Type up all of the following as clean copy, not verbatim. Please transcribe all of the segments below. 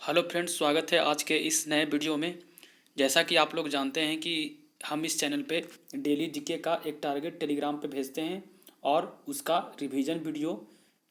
Hello friends, स्वागत है आज के इस नए वीडियो में। जैसा कि आप लोग जानते हैं कि हम इस चैनल पे डेली जीके का एक टारगेट टेलीग्राम पे भेजते हैं और उसका रिवीजन वीडियो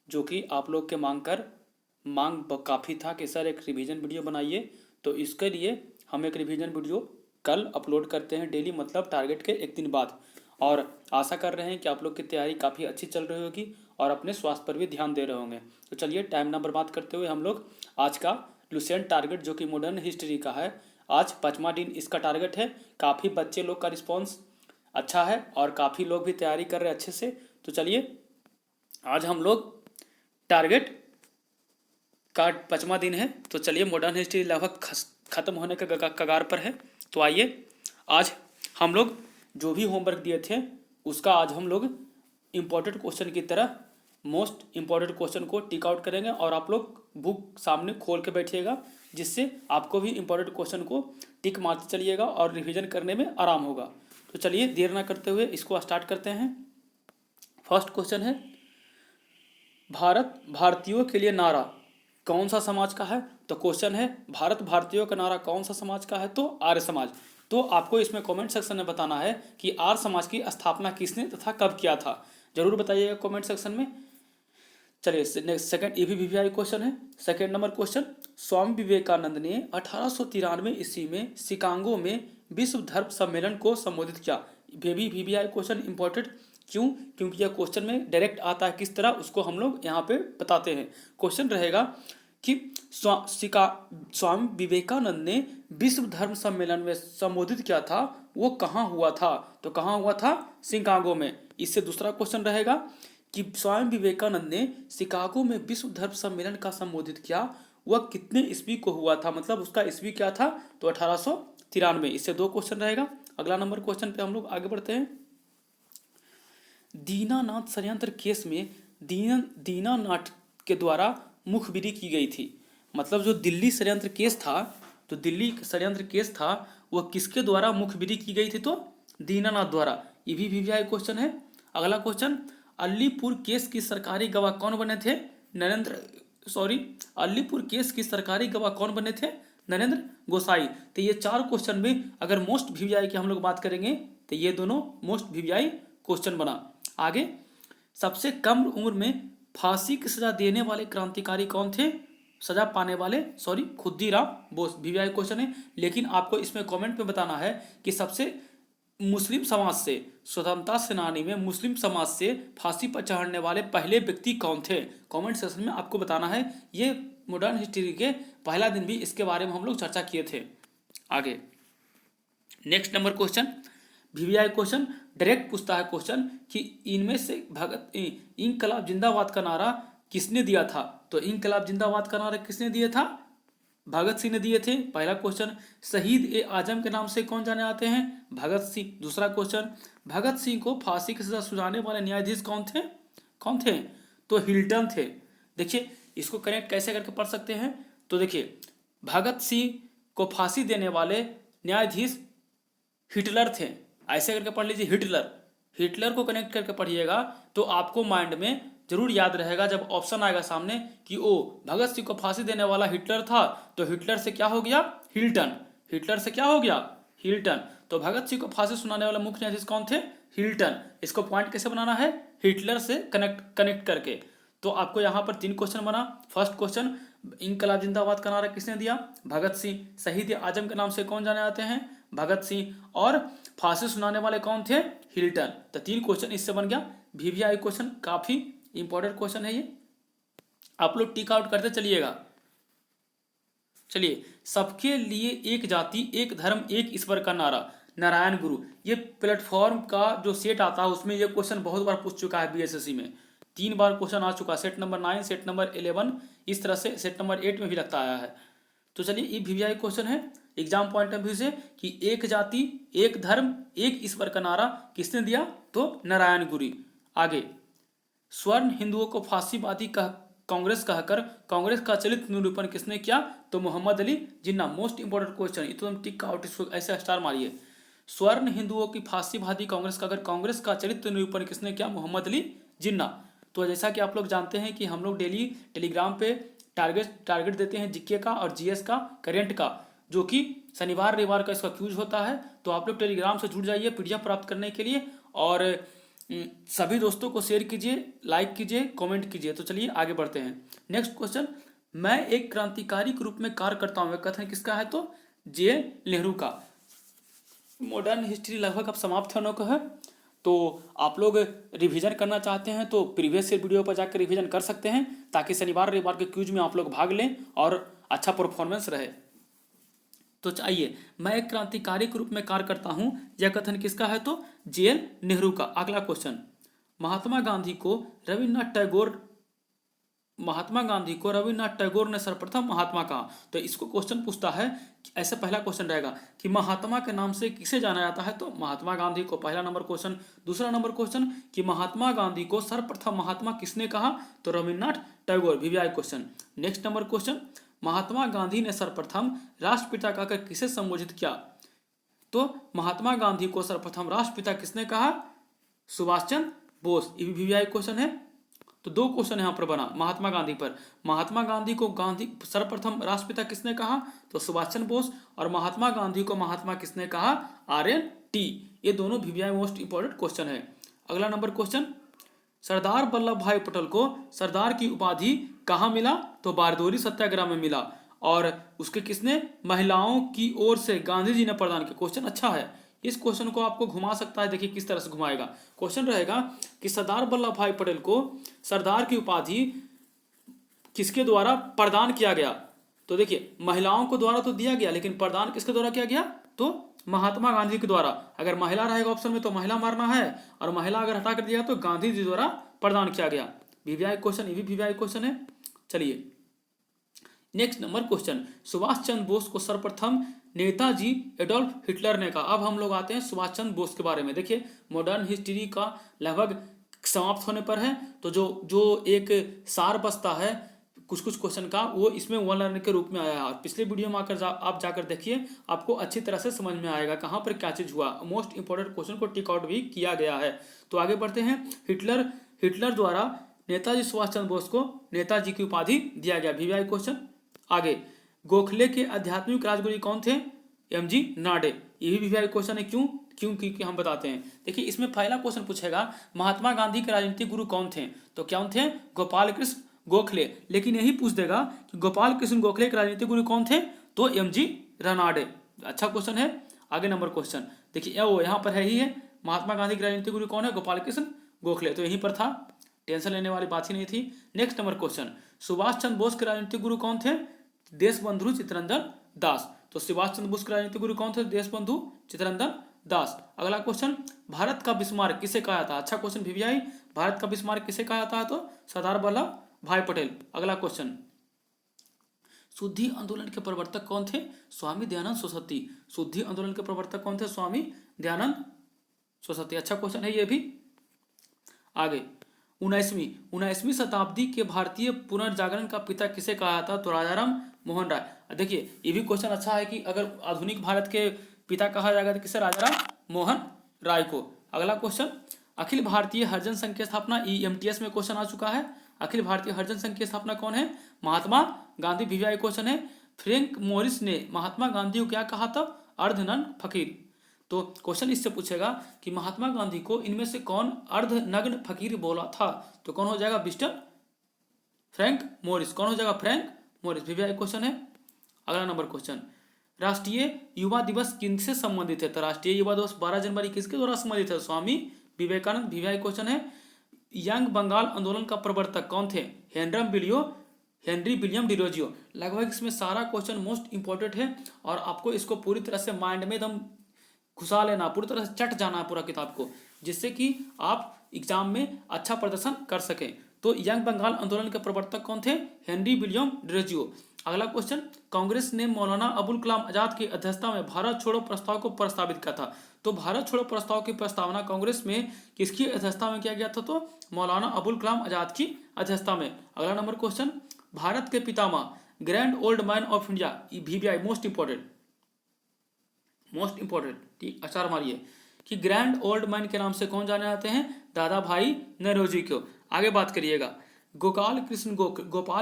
जो कि आप लोग के मांग काफ़ी था कि सर एक रिवीजन वीडियो बनाइए, तो इसके लिए हम एक रिवीजन वीडियो कल अपलोड करते हैं डेली, मतलब टारगेट के एक दिन बाद। और आशा कर रहे हैं कि आप लोग की तैयारी काफ़ी अच्छी चल रही होगी और अपने स्वास्थ्य पर भी ध्यान दे रहे होंगे। तो चलिए टाइम ना बर्बाद करते हुए हम लोग आज का लुसेंट टारगेट जो कि मॉडर्न हिस्ट्री का है, आज 5वां दिन इसका टारगेट है। काफ़ी बच्चे लोग का रिस्पॉन्स अच्छा है और काफ़ी लोग भी तैयारी कर रहे हैं अच्छे से। तो चलिए आज हम लोग टारगेट का 5वां दिन है, तो चलिए मॉडर्न हिस्ट्री लगभग ख़त्म होने के कगार पर है। तो आइए आज हम लोग जो भी होमवर्क दिए थे उसका आज हम लोग इम्पोर्टेंट क्वेश्चन की तरह मोस्ट इम्पॉर्टेंट क्वेश्चन को टिक आउट करेंगे और आप लोग बुक सामने खोल के बैठिएगा, जिससे आपको भी इम्पोर्टेंट क्वेश्चन को टिक मारते चलिएगा और रिवीजन करने में आराम होगा। तो चलिए देर ना करते हुए इसको स्टार्ट करते हैं। फर्स्ट क्वेश्चन है, भारत भारतीयों के लिए नारा कौन सा समाज का है? तो क्वेश्चन है भारत भारतीयों का नारा कौन सा समाज का है? तो आर्य समाज। तो आपको इसमें कमेंट सेक्शन में बताना है कि आर्य समाज की स्थापना किसने तथा कब किया था, जरूर बताइएगा कमेंट सेक्शन में। चलिए नेक्स्ट सेकंड, ये भी वीवीआई क्वेश्चन है। Second number question, Swami Vivekananda ने 1893 ईस्वी में शिकागो में विश्व धर्म सम्मेलन को संबोधित किया। ये भी वीवीआई क्वेश्चन इंपॉर्टेंट क्यों? क्योंकि यह क्वेश्चन में डायरेक्ट आता है किस तरह, उसको हम लोग यहाँ पे बताते हैं। क्वेश्चन रहेगा कि स्वामी विवेकानंद ने विश्व धर्म सम्मेलन में संबोधित किया था, वो कहाँ हुआ था? तो कहाँ हुआ था? शिकागो में। इससे दूसरा क्वेश्चन रहेगा कि स्वामी विवेकानंद ने शिकागो में विश्व धर्म सम्मेलन का संबोधित किया, वह कितने ईस्वी को हुआ था, मतलब उसका ईस्वी क्या था? तो 1893। इससे दो क्वेश्चन रहेगा। अगला नंबर क्वेश्चन पे हम लोग आगे बढ़ते हैं। दीनानाथ षड्यंत्र केस में दीनानाथ के द्वारा मुखबिरी की गई थी, मतलब जो दिल्ली षड्यंत्र केस था, तो दिल्ली षड्यंत्र केस था वह किसके द्वारा मुखबिरी की गई थी? तो दीनानाथ द्वारा। ये भी वीवीआई क्वेश्चन है। अगला क्वेश्चन, अलीपुर केस की सरकारी गवाह कौन बने थे? अलीपुर केस की सरकारी गवाह कौन बने थे? नरेंद्र गोसाई। तो ये चार क्वेश्चन में अगर मोस्ट वीवीआई की हम लोग बात करेंगे तो ये दोनों मोस्ट वीवीआई क्वेश्चन बना। आगे, सबसे कम उम्र में फांसी की सजा देने वाले क्रांतिकारी कौन थे? सजा पाने वाले खुद्दीराम बोस। वीवीआई क्वेश्चन है, लेकिन आपको इसमें कमेंट में बताना है कि सबसे मुस्लिम समाज से, स्वतंत्रता सेनानी में मुस्लिम समाज से फांसी पर चढ़ने वाले पहले व्यक्ति कौन थे? कमेंट सेक्शन में आपको बताना है। ये मॉडर्न हिस्ट्री के पहला दिन भी इसके बारे में हम लोग चर्चा किए थे। आगे next number question, VVI question direct पूछता है क्वेश्चन कि इनमें से इंकलाब जिंदाबाद का नारा किसने दिया था? तो इंकलाब जिंदाबाद का नारा किसने दिया था? भगत सिंह ने दिए थे। पहला क्वेश्चन, शहीद ए आजम के नाम से कौन जाने आते हैं? भगत सिंह। दूसरा क्वेश्चन, भगत सिंह को फांसी की सजा सुनाने वाले न्यायाधीश कौन थे? तो हिल्टन थे। देखिए इसको कनेक्ट कैसे करके पढ़ सकते हैं, तो देखिए भगत सिंह को फांसी देने वाले न्यायाधीश हिटलर थे, ऐसे करके पढ़ लीजिए हिटलर को कनेक्ट करके पढ़िएगा तो आपको माइंड में जरूर याद रहेगा जब ऑप्शन आएगा सामने कि ओ भगत सिंह को फांसी देने वाला हिटलर था, तो हिटलर से क्या हो गया? हिल्टन। तो भगत सिंह को फांसी सुनाने वाला मुख्य न्यायाधीश कौन थे? हिल्टन। इसको पॉइंट कैसे बनाना है? हिटलर से कनेक्ट करके। तो आपको यहाँ पर 3 क्वेश्चन बना। फर्स्ट क्वेश्चन, इंकलाब जिंदाबाद का नारा किसने दिया? भगत सिंह। शहीद आजम के नाम से कौन जाने आते हैं? भगत सिंह। और फांसी सुनाने वाले कौन थे? हिल्टन। तो 3 क्वेश्चन इससे बन गया। वीवीआई क्वेश्चन काफी इंपॉर्टेंट क्वेश्चन है ये, आप लोग टिक आउट करते चलिएगा। चलिए, सबके लिए एक जाति एक धर्म एक ईश्वर का नारा, नारायण गुरु। ये प्लेटफॉर्म का जो सेट आता है उसमें ये क्वेश्चन बहुत बार पूछ चुका है बीएसएससी में, 3 बार क्वेश्चन आ चुका है। सेट नंबर 9, सेट नंबर 11, इस तरह से सेट नंबर 8 में भी लगता आया है। तो चलिए ये वीवीआई क्वेश्चन है एग्जाम पॉइंट ऑफ व्यू से कि एक जाति एक धर्म एक ईश्वर का नारा किसने दिया? तो नारायण गुरु। आगे, स्वर्ण हिंदुओं को फांसीवादी कांग्रेस कहकर कांग्रेस का चरित्र निरूपण किसने किया? तो Mohammad Ali Jinnah. Most important question, इतना टिक आउट, इसको ऐसे स्टार मारिए। स्वर्ण हिंदुओं की फांसीवादी कांग्रेस कहकर कांग्रेस का चरित्र निरूपण किसने किया? मोहम्मद अली जिन्ना। तो जैसा कि आप लोग जानते हैं कि हम लोग डेली टेलीग्राम पे टारगेट देते हैं जीके का और जीएस का, करेंट का, जो कि शनिवार रविवार का इसका क्यूज होता है। तो आप लोग टेलीग्राम से जुड़ जाइए पीडीएफ प्राप्त करने के लिए, और सभी दोस्तों को शेयर कीजिए, लाइक कीजिए, कमेंट कीजिए। तो चलिए आगे बढ़ते हैं। नेक्स्ट क्वेश्चन, मैं एक क्रांतिकारी के रूप में कार्य करता हूँ, कथन किसका है? तो जे नेहरू का। मॉडर्न हिस्ट्री लगभग अब समाप्त होने को है, तो आप लोग रिवीजन करना चाहते हैं तो प्रीवियस वीडियो पर जाकर रिवीजन कर सकते हैं, ताकि शनिवार रविवार के क्यूज में आप लोग भाग लें और अच्छा परफॉर्मेंस रहे। तो चाहिए, मैं एक क्रांतिकारी के रूप में कार्य करता हूं, यह कथन किसका है? तो जे नेहरू का। अगला क्वेश्चन, महात्मा गांधी को रविन्द्रनाथ टैगोर ने सर्वप्रथम महात्मा कहा। तो इसको क्वेश्चन पूछता है, ऐसे पहला क्वेश्चन रहेगा कि महात्मा के नाम से किसे जाना जाता है? तो महात्मा गांधी को, पहला नंबर क्वेश्चन। दूसरा नंबर क्वेश्चन कि महात्मा गांधी को सर्वप्रथम महात्मा किसने कहा? तो Rabindranath Tagore, VVI question. Next number question, Mahatma Gandhi ने सर्वप्रथम राष्ट्रपिता कहकर किसे संबोधित किया? तो महात्मा गांधी को सर्वप्रथम राष्ट्रपिता किसने कहा? सुभाष चंद्र बोस, ये भी वीवीआई क्वेश्चन है। तो दो क्वेश्चन यहाँ पर बना महात्मा गांधी पर। महात्मा गांधी को सर्वप्रथम राष्ट्रपिता किसने कहा? तो सुभाष चंद्र बोस। और महात्मा गांधी को महात्मा किसने कहा? RNT। ये दोनों वीवीआई मोस्ट इंपॉर्टेंट क्वेश्चन है। अगला नंबर क्वेश्चन, सरदार वल्लभ भाई पटेल को सरदार की उपाधि कहाँ मिला? तो बारदोली सत्याग्रह में मिला। और उसके किसने? महिलाओं की ओर से गांधी जी ने प्रदान किया। क्वेश्चन अच्छा है, इस क्वेश्चन को आपको घुमा सकता है। देखिए किस तरह से घुमाएगा। क्वेश्चन रहेगा कि सरदार वल्लभ भाई पटेल को सरदार की उपाधि किसके द्वारा प्रदान किया गया? तो देखिए, महिलाओं को द्वारा तो दिया गया, लेकिन प्रदान किसके द्वारा किया गया? तो महात्मा गांधी के द्वारा। अगर महिला रहेगा ऑप्शन में तो महिला मारना है, और महिला अगर हटा कर दिया तो गांधी जी द्वारा प्रदान किया गया। वीवीआई क्वेश्चन, ये भी वीवीआई क्वेश्चन है। चलिए next number question, Subhash Chandra Bose को सर्वप्रथम नेताजी एडोल्फ हिटलर ने कहा। अब हम लोग आते हैं सुभाष चंद्र बोस के बारे में। देखिए मॉडर्न हिस्ट्री का लगभग समाप्त होने पर है, तो जो एक सार बचता है कुछ क्वेश्चन का, वो इसमें वन लर्नर के रूप में आया है। और पिछले वीडियो में आकर आप जाकर देखिए, आपको अच्छी तरह से समझ में आएगा कहाँ पर क्या चीज़ हुआ। मोस्ट इंपॉर्टेंट क्वेश्चन को टिक आउट भी किया गया है। तो आगे बढ़ते हैं। हिटलर द्वारा नेताजी सुभाष चंद्र बोस को नेताजी की उपाधि दिया गया, वीवीआई क्वेश्चन। आगे, गोखले के आध्यात्मिक राजगुरु कौन थे? MG नाडे, ये भी वीवीआई क्वेश्चन है। क्योंकि हम बताते हैं। देखिए इसमें पहला क्वेश्चन पूछेगा महात्मा गांधी के राजनीतिक गुरु कौन थे? तो कौन थे? गोपाल कृष्ण गोखले। लेकिन यही पूछ देगा कि गोपाल कृष्ण गोखले के राजनीतिक गुरु कौन थे? तो MG रानाडे। अच्छा क्वेश्चन है। आगे नंबर क्वेश्चन देखिए, वो यहाँ पर है ही है, महात्मा गांधी के राजनीतिक गुरु कौन है? गोपाल कृष्ण गोखले। तो यहीं पर था, टेंशन लेने वाली बात ही नहीं थी। Next number question, Subhash Chandra Bose के राजनीतिक गुरु कौन थे? देशबंधु चित्तरंजन दास। तो सुभाष चंद्र बोस के राजनीतिक गुरु कौन थे? देशबंधु चित्तरंजन दास। अगला क्वेश्चन, भारत का बिस्मार्क किसे कहा था? अच्छा क्वेश्चन वीवीआई, भारत का बिस्मार्क किसे कहा था? तो सरदार वल्लभ भाई पटेल। अगला क्वेश्चन, शुद्धि आंदोलन के प्रवर्तक कौन थे? स्वामी दयानंद सरस्वती। शुद्धि आंदोलन के प्रवर्तक कौन थे? स्वामी दयानंद सरस्वती। अच्छा क्वेश्चन है ये भी। आगे, 19वीं शताब्दी के भारतीय पुनर्जागरण का पिता किसे कहा था? तो राजाराम मोहन राय। देखिए ये भी क्वेश्चन अच्छा है कि अगर आधुनिक भारत के पिता कहा जाएगा तो किसे? राजाराम मोहन राय को। अगला क्वेश्चन, अखिल भारतीय हरिजन संघ की स्थापना, EMTS में क्वेश्चन आ चुका है। अखिल भारतीय हरिजन संघ की स्थापना कौन है? महात्मा गांधी, वीवीआई क्वेश्चन है। फ्रैंक मोरिस ने महात्मा गांधी को क्या कहा था? अर्धनग्न फकीर। तो क्वेश्चन इससे पूछेगा कि महात्मा गांधी को इनमें से कौन अर्धनग्न फकीर बोला था? तो कौन हो जाएगा? Winston Frank Morris. कौन हो जाएगा? फ्रैंक मोरिस, वीवीआई क्वेश्चन है। अगला नंबर क्वेश्चन, राष्ट्रीय युवा दिवस किनसे संबंधित है? तो राष्ट्रीय युवा दिवस 12 जनवरी किसके द्वारा संबंधित है? स्वामी विवेकानंद, वीवीआई क्वेश्चन है। यंग बंगाल आंदोलन का प्रवर्तक कौन थे? Henry William Derozio. लगभग इसमें सारा क्वेश्चन मोस्ट इंपॉर्टेंट है, और आपको इसको पूरी तरह से माइंड में एकदम घुसा लेना, पूरी तरह से चट जाना पूरा किताब को, जिससे कि आप एग्जाम में अच्छा प्रदर्शन कर सकें। तो यंग बंगाल आंदोलन के प्रवर्तक कौन थे? Henry William Derozio. अगला क्वेश्चन, कांग्रेस ने मौलाना अबुल कलाम आजाद की अध्यक्षता में भारत छोड़ो प्रस्ताव को प्रस्तावित किया था। तो भारत छोड़ो प्रस्ताव की प्रस्तावना कांग्रेस में किसकी अध्यक्षता में किया गया था? तो मौलाना अबुल कलाम आजाद की अध्यक्षता में। अगला नंबर क्वेश्चन, भारत के पितामह grand old man of India, VVI most important, ठीक, अचार मारिए कि ग्रैंड ओल्ड मैन के नाम से कौन जाने जाते हैं? दादा भाई नौरोजी को। आगे बात करिएगा, गोपाल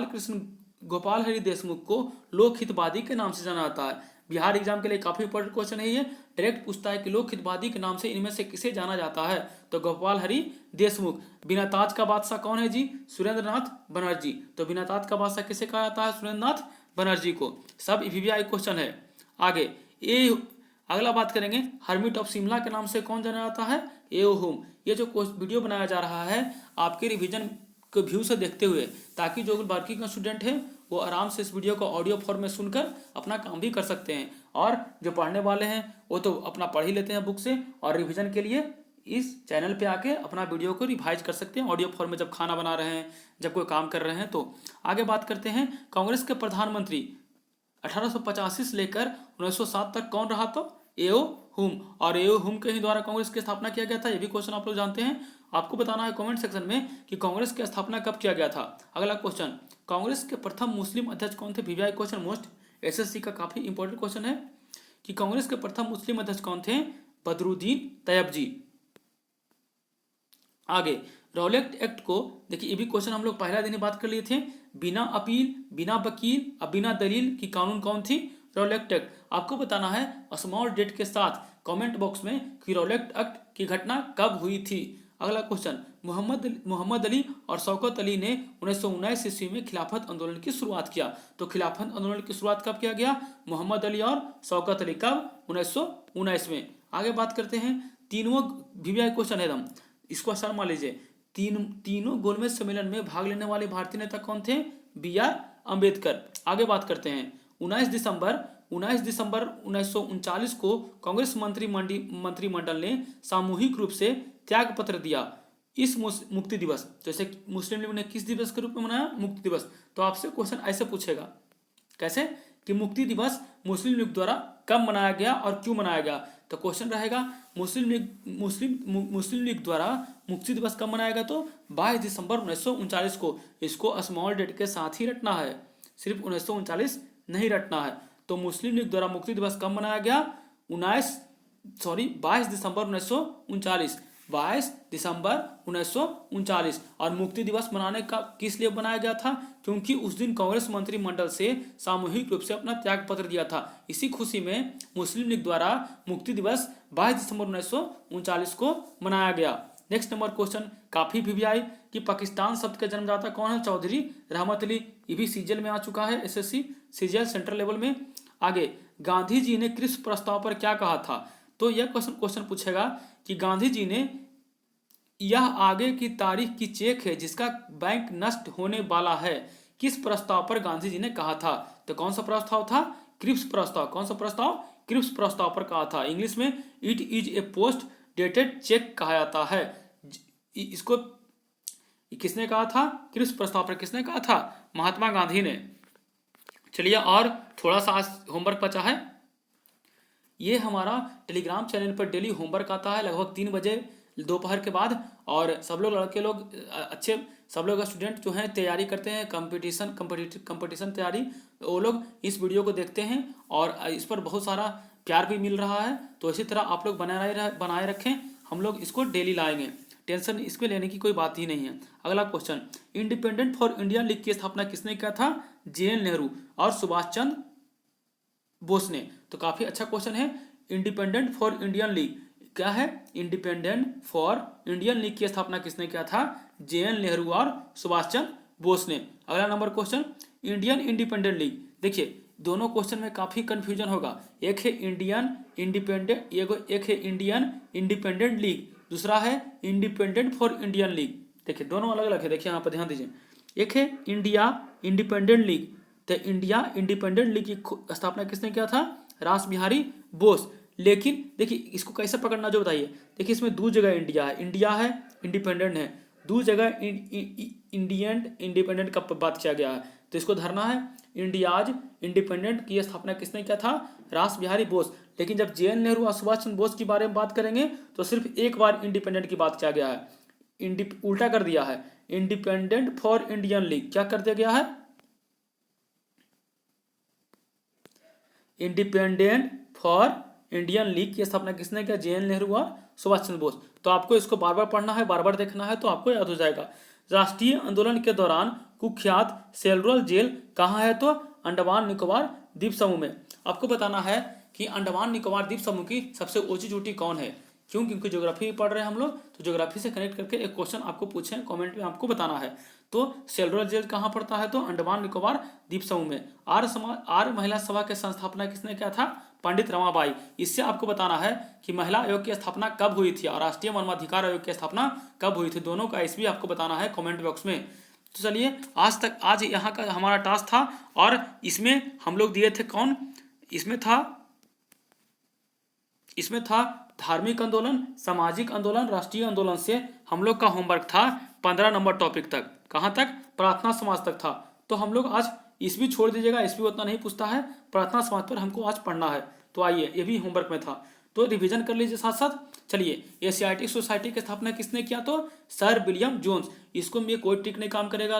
कृष्ण गोपाल हरि देशमुख को लोक हितवादी के नाम से जाना जाता है। बिहार एग्जाम के लिए काफी इंपॉर्टेंट क्वेश्चन है ये, डायरेक्ट पूछता है कि लोक हितवादी के नाम से इनमें से किसे जाना जाता है, तो गोपाल हरि देशमुख। बिना ताज का बादशाह कौन है जी, सुरेंद्र नाथ बनर्जी। तो बिना ताज का बादशाह किसे कहा जाता है, सुरेंद्र नाथ बनर्जी को। सब ईवीआई क्वेश्चन है। आगे ये अगला बात करेंगे, हर्मिट ऑफ शिमला के नाम से कौन जाना जाता है, एओ हुम। ये जो वीडियो बनाया जा रहा है आपके रिवीजन के व्यू से देखते हुए, ताकि जो वर्किंग स्टूडेंट है वो आराम से इस वीडियो को ऑडियो फॉर्म में सुनकर अपना काम भी कर सकते हैं, और जो पढ़ने वाले हैं वो तो अपना पढ़ ही लेते हैं बुक से, और रिवीजन के लिए इस चैनल पे आके अपना वीडियो को रिवाइज कर सकते हैं ऑडियो फॉर्म में, जब खाना बना रहे हैं, जब कोई काम कर रहे हैं। तो आगे बात करते हैं, कांग्रेस के प्रधानमंत्री 1885 से लेकर 1907 तक कौन रहा, तो एओ हुम। और एओ हुम के ही द्वारा कांग्रेस की स्थापना किया गया था, ये भी क्वेश्चन आप लोग जानते हैं। आपको बताना है कमेंट सेक्शन में कि कांग्रेस की स्थापना कब किया गया था। अगला क्वेश्चन, कांग्रेस के प्रथम मुस्लिम अध्यक्ष कौन थे, वीवीआई क्वेश्चन, मोस्ट एसएससी का काफी इंपॉर्टेंट क्वेश्चन है कि कांग्रेस के प्रथम मुस्लिम अध्यक्ष कौन थे, बदरुद्दीन तैयबजी। आगे रॉलेट एक्ट को देखिए, ये भी क्वेश्चन हम लोग पहला दिन ही बात कर लिए थे। बिना अपील, बिना वकील और बिना दलील की कानून कौन थी, रॉलेट एक्ट। आपको बताना है स्मॉल डेट के साथ कमेंट बॉक्स में कि रॉलेट एक्ट की घटना कब हुई थी। अगला क्वेश्चन, मोहम्मद अली और शौकत अली ने 1919 ईस्वी में खिलाफत आंदोलन की शुरुआत किया। तो खिलाफत आंदोलन की शुरुआत कब किया गया, मोहम्मद अली और शौकत अली, कब, 1919 में। आगे बात करते हैं, तीनों वीवीआई क्वेश्चन है एकदम, इसको आसान मान लीजिए। तीनों गोलमेज सम्मेलन में भाग लेने वाले भारतीय नेता कौन थे, BR अम्बेडकर। आगे बात करते हैं, 19 दिसंबर 1939 को कांग्रेस मंत्रिमंडल ने सामूहिक रूप से त्याग पत्र दिया। इस मुक्ति दिवस, जैसे मुस्लिम लीग ने किस दिवस के रूप में मनाया, मुक्ति दिवस। तो आपसे क्वेश्चन ऐसे पूछेगा, कैसे कि मुक्ति दिवस मुस्लिम लीग द्वारा कब मनाया गया और क्यों मनाया गया। तो क्वेश्चन रहेगा मुस्लिम लीग द्वारा मुक्ति दिवस कब मनाया गया, तो 22 दिसंबर 1939 को। इसको स्मॉल डेट के साथ ही रटना है, सिर्फ 1939 नहीं रटना है। तो मुस्लिम लीग द्वारा मुक्ति दिवस कब मनाया गया, 22 दिसंबर 1939, 22 दिसंबर 1939। और मुक्ति दिवस मनाने का किस लिए बनाया गया था, क्योंकि उस दिन कांग्रेस मंत्रिमंडल से सामूहिक रूप से अपना त्याग पत्र दिया था। इसी खुशी में मुस्लिम लीग द्वारा मुक्ति दिवस 22 दिसंबर 1939 को मनाया गया। नेक्स्ट नंबर क्वेश्चन, काफी वीवीआई कि पाकिस्तान शब्द का जन्मदाता कौन है, चौधरी रहमत अली। ये भी सीजीएल में आ चुका है, एसएससी सीजीएल सेंट्रल लेवल में। आगे, गांधी जी ने क्रिप्स प्रस्ताव पर क्या कहा था। तो यह क्वेश्चन पूछेगा कि गांधी जी ने, यह आगे की तारीख की चेक है जिसका बैंक नष्ट होने वाला है, किस प्रस्ताव पर गांधी जी ने कहा था। तो कौन सा प्रस्ताव था, क्रिप्स प्रस्ताव। कौन सा प्रस्ताव, क्रिप्स प्रस्ताव पर कहा था। इंग्लिश में it is a post dated cheque कहा जाता है। इसको किसने कहा था, क्रिप्स प्रस्ताव पर किसने कहा था, महात्मा गांधी ने। चलिए और थोड़ा सा होमवर्क बचा है। ये हमारा टेलीग्राम चैनल पर डेली होमवर्क आता है लगभग 3 बजे दोपहर के बाद। और सब लोग लड़के लोग अच्छे, सब लोग स्टूडेंट जो हैं तैयारी करते हैं कंपटीशन तैयारी, वो लोग इस वीडियो को देखते हैं और इस पर बहुत सारा प्यार भी मिल रहा है। तो इसी तरह आप लोग बनाए रखें, हम लोग इसको डेली लाएंगे, टेंशन इसमें लेने की कोई बात ही नहीं है। अगला question, independent for India league की स्थापना किसने किया था, JN नेहरू और सुभाष चंद्र बोस ने। तो काफी अच्छा क्वेश्चन है। इंडिपेंडेंट फॉर इंडियन लीग क्या है, इंडिपेंडेंट फॉर इंडियन लीग की स्थापना किसने किया था, JN नेहरू और सुभाष चंद्र बोस ने। अगला number question, Indian independent league. देखिए दोनों क्वेश्चन में काफी कंफ्यूजन होगा, एक है इंडियन इंडिपेंडेंट, एक है इंडियन इंडिपेंडेंट लीग, दूसरा है इंडिपेंडेंट फॉर इंडियन लीग। देखिए दोनों अलग अलग है, देखिए यहाँ पर ध्यान दीजिए। एक है इंडिया इंडिपेंडेंट लीग, तो इंडिया इंडिपेंडेंट लीग की स्थापना किसने किया था, रास बिहारी बोस। लेकिन देखिए इसको कैसे पकड़ना जो बताइए। देखिए इसमें 2 जगह इंडिया है इंडिपेंडेंट है, 2 जगह इंडियन इंडिपेंडेंट का बात किया गया है। तो इसको धरना है, इंडियाज इंडिपेंडेंट की स्थापना किसने किया था, रास बिहारी बोस। लेकिन जब JN नेहरू और सुभाष चंद्र बोस के बारे में बात करेंगे तो सिर्फ एक बार इंडिपेंडेंट की बात किया गया है, उल्टा कर दिया है। इंडिपेंडेंट फॉर इंडियन लीग क्या कर दिया गया है, इंडिपेंडेंट फॉर इंडियन लीग की स्थापना किसने किया, JN नेहरू और सुभाष चंद्र बोस। तो आपको इसको बार बार पढ़ना है, बार बार देखना है, तो आपको याद हो जाएगा। राष्ट्रीय आंदोलन के दौरान कुख्यात सेंट्रल जेल कहाँ है? तो अंडमान निकोबार द्वीप समूह में। आपको बताना है कि अंडमान निकोबार द्वीप समूह की सबसे ऊंची चोटी कौन है। क्यों? क्योंकि ज्योग्राफी पढ़ रहे हैं हम लोग, तो ज्योग्राफी से कनेक्ट करके एक क्वेश्चन आपको पूछे, कमेंट में आपको बताना है। तो सेंट्रल जेल कहाँ पड़ता है? तो अंडमान निकोबार द्वीप समूह में। आर्य महिला सभा के संस्थापना किसने किया था? पंडित रमाबाई। इससे आपको बताना है कि महिला आयोग की स्थापना कब हुई थी और राष्ट्रीय मानवाधिकार आयोग की स्थापना कब हुई थी। दोनों का ईस्वी आपको बताना है कमेंट बॉक्स में। तो चलिए आज यहाँ का हमारा टास्क था और इसमें हम लोग दिए थे कौन? इसमें था धार्मिक आंदोलन, सामाजिक आंदोलन, राष्ट्रीय आंदोलन से हम लोग का होमवर्क था 15 नंबर टॉपिक तक। कहाँ तक? प्रार्थना समाज तक था। तो हम लोग आज ईस्वी छोड़ दीजिएगा, ईस्वी उतना नहीं पूछता है, प्रार्थना समाज पर हमको आज पढ़ना है। तो आइए, ये भी होमवर्क में था, तो रिवीजन कर लीजिए साथ साथ। चलिए, एशियाटिक सोसाइटी की स्थापना किसने किया? तो सर विलियम जोन्स। इसको में कोई ट्रिक नहीं काम करेगा,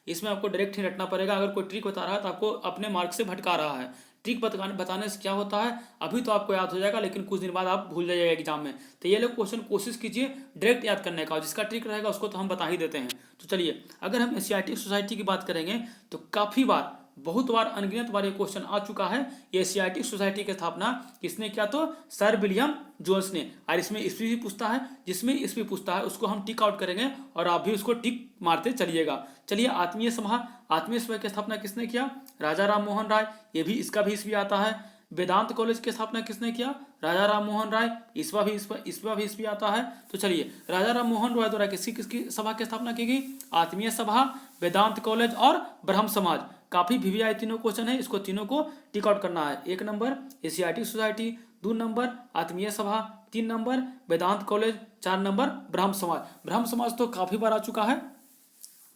इसमें आपको डायरेक्ट ही रटना पड़ेगा। अगर कोई ट्रिक बता रहा है तो आपको अपने मार्क से भटका रहा है। ट्रिक बताने से क्या होता है, अभी तो आपको याद हो जाएगा लेकिन कुछ दिन बाद आप भूल जाइएगा एग्जाम में। तो ये लोग क्वेश्चन कोशिश कीजिए डायरेक्ट याद करने का, और जिसका ट्रिक रहेगा उसको तो हम बता ही देते हैं। तो चलिए, अगर हम एशियाटिक सोसाइटी की बात करेंगे तो काफ़ी बार, बहुत बार, अनगिनत बार ये क्वेश्चन आ चुका है। एशियाटिक सोसाइटी की स्थापना किसने किया? तो सर विलियम जोन्स ने। और इसमें ईस्वी भी पूछता है, जिसमें ईस्वी पूछता है उसको हम टिक आउट करेंगे और आप भी उसको टिक मारते चलिएगा। चलिए, आत्मीय सभा की स्थापना किसने किया? राजा राम मोहन राय। ये भी, इसका भी ईस्वी आता है। वेदांत कॉलेज की स्थापना किसने किया? राजा राम मोहन राय। इसका भी ईस्वी आता है। तो चलिए, राजा राम मोहन राय द्वारा किसकी सभा की स्थापना की गई? आत्मीय सभा, वेदांत कॉलेज और ब्रह्म समाज। काफी वीवीआई तीनों क्वेश्चन है, इसको तीनों को टिक आउट करना है। 1 नंबर एशियाटिक सोसाइटी, 2 नंबर आत्मीय सभा, 3 नंबर वेदांत कॉलेज, 4 नंबर ब्रह्म समाज। ब्रह्म समाज तो काफी बार आ चुका है।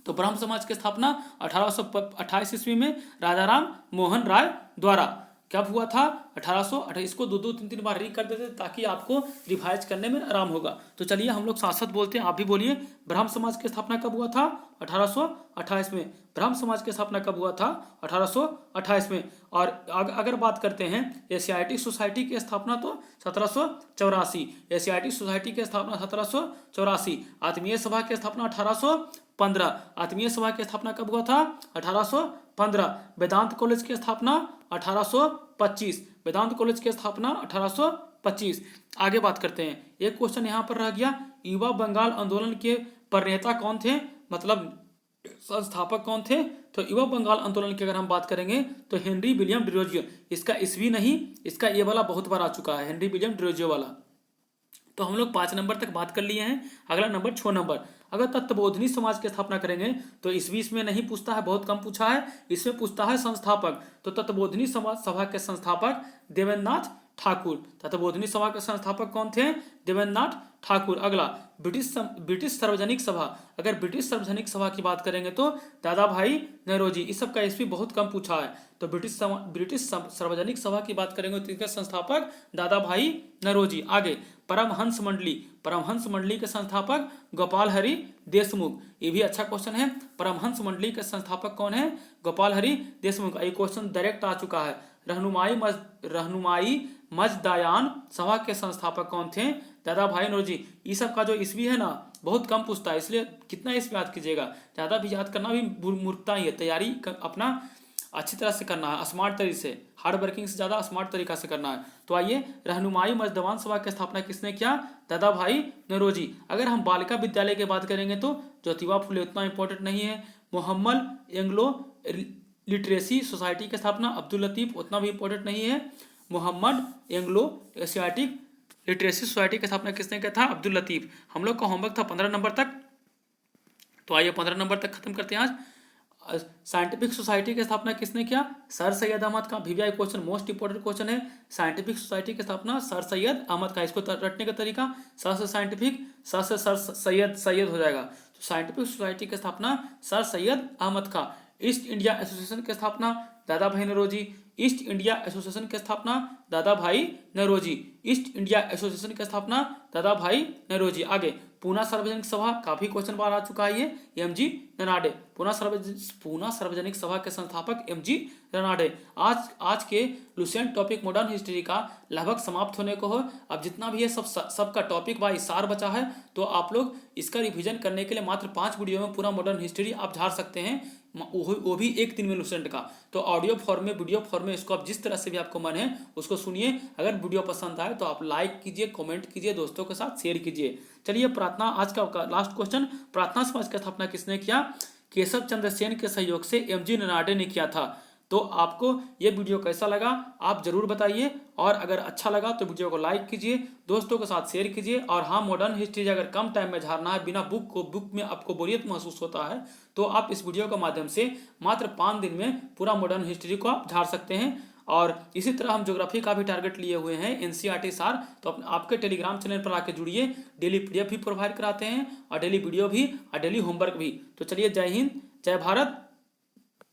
तो ब्रह्म समाज की स्थापना 1828 ईस्वी में राजा राम मोहन राय द्वारा कब हुआ था? 1828। इसको 2-2, 3-3 बार रीड कर देते ताकि आपको रिवाइज करने में आराम होगा। तो चलिए, हम लोग साथ साथ बोलते हैं, आप भी बोलिए। ब्रह्म समाज की स्थापना कब हुआ था? 1828 में। ब्रह्म समाज की स्थापना कब हुआ था? 1828 में। और अगर बात करते हैं एशियाटिक सोसाइटी की स्थापना, तो 1784। एशियाटिक सोसाइटी की स्थापना 1784। आत्मीय सभा की स्थापना 1815। आत्मीय सभा की स्थापना कब हुआ था? 1815। वेदांत कॉलेज की स्थापना 1825। वेदांत कॉलेज की स्थापना 1825। आगे बात करते हैं, एक क्वेश्चन यहाँ पर रह गया, युवा बंगाल आंदोलन के प्रणेता कौन थे? मतलब संस्थापक कौन थे? तो युवा बंगाल आंदोलन की अगर हम बात करेंगे तो हेनरी विलियम डिरोजियो। इसका ईस्वी नहीं, इसका ये वाला बहुत बार आ चुका है, हेनरी विलियम डिरोजियो वाला। तो हम लोग 5 नंबर तक बात कर लिए हैं। अगला नंबर 6 नंबर, अगर तत्वबोधिनी समाज की स्थापना करेंगे तो ईस्वी इसमें नहीं पूछता है, बहुत कम पूछा है। इसमें पूछता है संस्थापक। तो तत्वबोधिनी सभा के संस्थापक देवेंद्रनाथ ठाकुर। तत्वबोधिनी सभा के संस्थापक कौन थे? देवेंद्रनाथ ठाकुर। अगला ब्रिटिश सार्वजनिक सभा। अगर ब्रिटिश सार्वजनिक सभा की बात करेंगे तो दादा भाई नौरोजी। इस सब का ईस्वी बहुत कम पूछा है। तो ब्रिटिश सार्वजनिक सभा की बात करेंगे तो इसके संस्थापक दादा भाई नौरोजी। आगे परमहंस मंडली के संस्थापक गोपाल हरि देशमुख। ये भी अच्छा क्वेश्चन है। परमहंस मंडली के संस्थापक कौन है? गोपाल हरि देशमुख। ये क्वेश्चन डायरेक्ट आ चुका है। रहनुमाई मजदायान सभा के संस्थापक कौन थे? दादा भाई नौरोजी। ये सब का जो ईस्वी है ना, बहुत कम पूछता है, इसलिए कितना ईस्वी याद कीजिएगा, ज़्यादा भी याद करना भी मूर्खता ही है। तैयारी अपना अच्छी तरह से करना है, स्मार्ट तरीके से, हार्ड वर्किंग से ज़्यादा स्मार्ट तरीका से करना है। तो आइए, रहनुमाई मजदवान सभा की स्थापना किसने किया? दादा भाई नौरोजी। अगर हम बालिका विद्यालय की बात करेंगे तो ज्योतिबा फुले उतना इंपॉर्टेंट नहीं है। मोहम्मद एंग्लो लिटरेसी सोसाइटी की स्थापना अब्दुल लतीफ, उतना भी इंपॉर्टेंट नहीं है। Mohammed Anglo Asiatic literacy society की स्थापना किसने किया था? अब्दुल लतीफ। हम लोग का होमवर्क था 15 नंबर तक। तो आइए 15 नंबर तक खत्म करते हैं आज। साइंटिफिक सोसाइटी की स्थापना किसने किया? सर सैयद अहमद का। VVI question, most important question है। साइंटिफिक सोसाइटी की स्थापना सर सैयद अहमद का। इसको रटने का तरीका, सर से साइंटिफिक, सर से सर सैयद हो जाएगा। तो साइंटिफिक सोसाइटी की स्थापना सर सैयद अहमद का। ईस्ट इंडिया एसोसिएशन की स्थापना दादा भाई नौरोजी। ईस्ट इंडिया एसोसिएशन की स्थापना दादा भाई नौरोजी। ईस्ट इंडिया एसोसिएशन की स्थापना दादा भाई नौरोजी। आगे पूना सार्वजनिक सभा, काफी क्वेश्चन बार आ चुका है ये, एमजी रनाडे। पूना सार्वजनिक सभा के संस्थापक एमजी रनाडे। आज के लुसेंट टॉपिक मॉडर्न हिस्ट्री का लगभग समाप्त होने को हो। अब जितना भी है सबका टॉपिक बाय सार बचा है, तो आप लोग इसका रिवीजन करने के लिए मात्र 5 वीडियो में पूरा मॉडर्न हिस्ट्री आप झाड़ सकते हैं, वो भी एक दिन में लुसेंट का। तो ऑडियो फॉर्म में, वीडियो फॉर्म में इसको आप जिस तरह से भी आपको मन है उसको सुनिए। अगर वीडियो पसंद आए तो आप लाइक कीजिए, कमेंट कीजिए, दोस्तों के साथ शेयर कीजिए। चलिए प्रार्थना, आज का लास्ट क्वेश्चन, प्रार्थना समाज की स्थापना किसने किया? केशव चंद्र सेन के सहयोग से एमजी रनाडे ने किया था। तो आपको ये वीडियो कैसा लगा आप जरूर बताइए, और अगर अच्छा लगा तो वीडियो को लाइक कीजिए, दोस्तों के साथ शेयर कीजिए। और हाँ, मॉडर्न हिस्ट्री अगर कम टाइम में झाड़ना है, बिना बुक में आपको बोरियत महसूस होता है, तो आप इस वीडियो के माध्यम से मात्र 5 दिन में पूरा मॉडर्न हिस्ट्री को आप झाड़ सकते हैं। और इसी तरह हम ज्योग्राफी का भी टारगेट लिए हुए हैं, एनसीईआरटी सार। तो आपके टेलीग्राम चैनल पर आके जुड़िए, डेली पीडीएफ भी प्रोवाइड कराते हैं, और डेली वीडियो भी, और डेली होमवर्क भी। तो चलिए, जय हिंद, जय भारत,